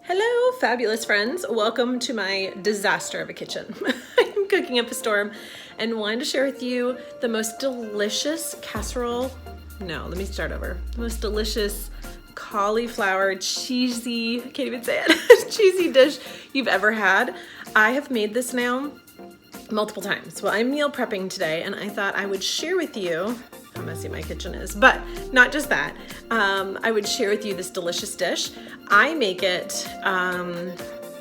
Hello, fabulous friends. Welcome to my disaster of a kitchen. I'm cooking up a storm and wanted to share with you the most delicious casserole. No, let me start over. The most delicious cauliflower cheesy, I can't even say it, cheesy dish you've ever had. I have made this now multiple times. Well, I'm meal prepping today and I thought I would share with you how messy my kitchen is, but not just that. I would share with you this delicious dish. I make it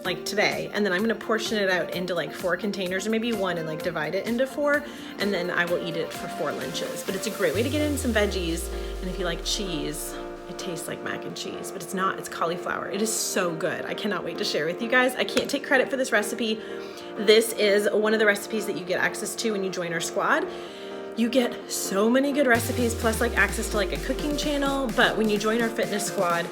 like today, and then I'm gonna portion it out into like 4 containers or maybe 1 and like divide it into 4, and then I will eat it for 4 lunches. But it's a great way to get in some veggies, and if you like cheese, it tastes like mac and cheese, but it's not, it's cauliflower. It is so good. I cannot wait to share with you guys. I can't take credit for this recipe. This is one of the recipes that you get access to when you join our squad. You get so many good recipes, plus like access to like a cooking channel. But when you join our fitness squad,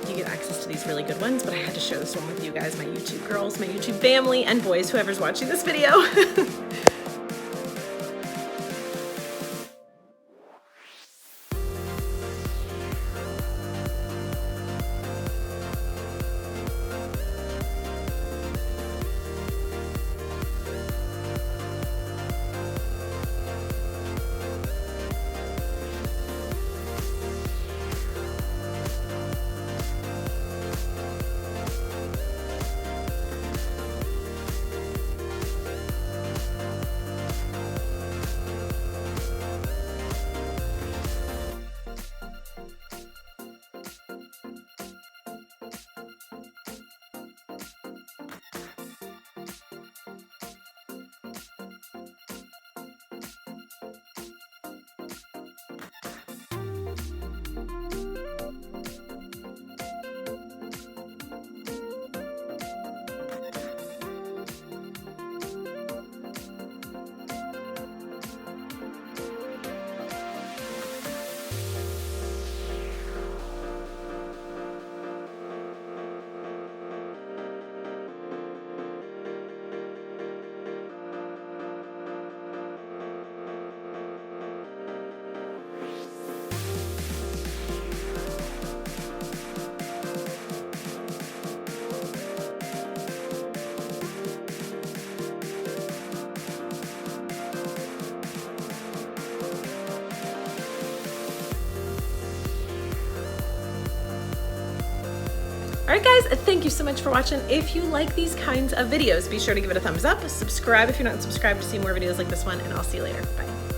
you get access to these really good ones. But I had to share this one with you guys, my YouTube girls, my YouTube family, and boys, whoever's watching this video. All right, guys, thank you so much for watching. If you like these kinds of videos, be sure to give it a thumbs up, subscribe if you're not subscribed to see more videos like this one, and I'll see you later. Bye.